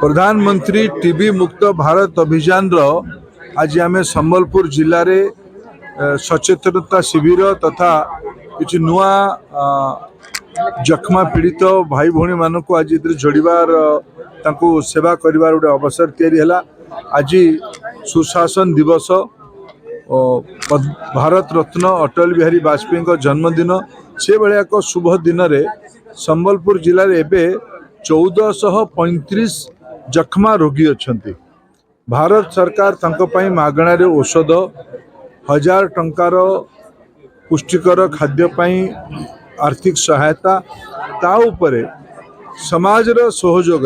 प्रधानमंत्री टीबी मुक्त भारत अभियान आज आम संबलपुर जिले में सचेतनता शिविर तथा किसी नुआ जख्मा पीड़ित भाई भौणी मान को आज जोड़ार सेवा कर गोटे अवसर या आज सुशासन दिवस भारत रत्न अटल बिहारी वाजपेयी जन्मदिन से भाया एक शुभ दिन में संबलपुर जिले में एवं 1435 जख्मा रोगी अच्छा। भारत सरकार तंकपाई मागणार औषध 1000 टंकार पुष्टिकर खाद्यपाई आर्थिक सहायता ता उपरे समाजर सहयोग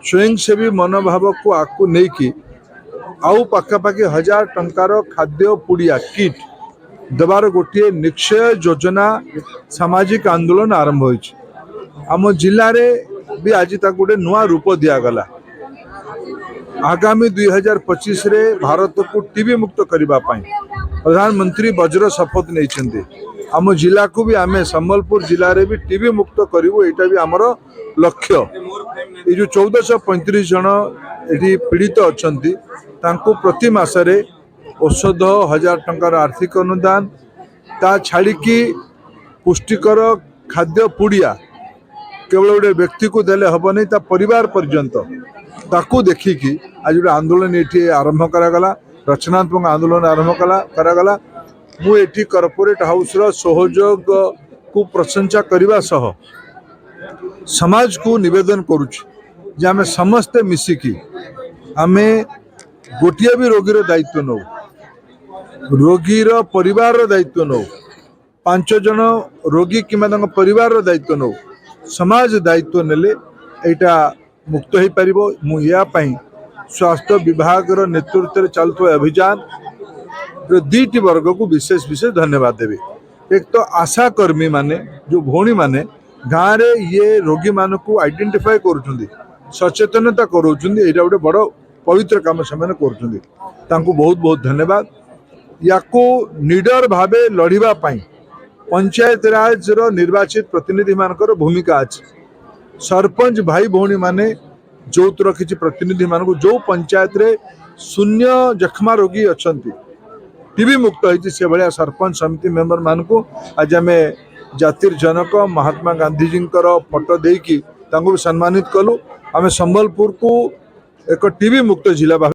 स्वयंसेवी मनोभाव को आकु नहीं आउ पाखापाखि 1000 टंकार खाद्य पुड़िया किट देवार गोटे निश्चय योजना सामाजिक आंदोलन आरंभ होइछि। आम जिले में भी आज तक गोटे नुआ रूप दिगला। आगामी 2025 रे भारत को टीबी मुक्त करने प्रधानमंत्री वज्र शपथ नहीं। आम जिला को भी आम संबलपुर जिले में भी टीबी मुक्त करूँ यहाँ भी आमर लक्ष्य। ये जो 1435 जन ये पीड़ित अच्छा प्रति मासरे औषध 1000 टंकार आर्थिक अनुदान ता छाड़ी पुष्टिकर खाद्य पुड़िया केवल गोटे व्यक्ति को देले हेनी परिवार पर्यंत ताकू देखिकी आज गोटे आंदोलन ये आरंभ करागला। रचनात्मक आंदोलन आरंभ करागला। मुझे कॉर्पोरेट हाउस सहयोग को प्रशंसा करने सह समाज को निवेदन करुच्ची आम समस्ते मिसिकी आमे गोटे भी रोगीर दायित्व नौ रोगीर परिवार दायित्व नौ 5 जन रोगी कि परिवार दायित्व नौ समाज दायित्व नेले एटा मुक्त हो पार। मुझे स्वास्थ्य विभाग नेतृत्व चलुवा अभियान दुईटी वर्ग को विशेष विशेष धन्यवाद देवी। एक तो आशा कर्मी माने जो भौणी माने गाँव में ये रोगी मान को आइडेंटिफाई कर सचेतनता करोचुंदी एटा गोटे बड़ पवित्र काम से बहुत बहुत धन्यवाद। याको निडर भावे लड़िबा पाई पंचायत राज निर्वाचित प्रतिनिधि मानकर भूमिका अच्छी। सरपंच भाई भौणी माने जो किसी प्रतिनिधि मान को जो पंचायत रे शून्य जख्मा रोगी अच्छा टीबी मुक्त होती से भाया सरपंच समिति मेंबर मान को आज आम जातिर जनक महात्मा गांधी जी फोटो देकी भी सम्मानित कलु। आम संबलपुर को एक टीबी मुक्त जिला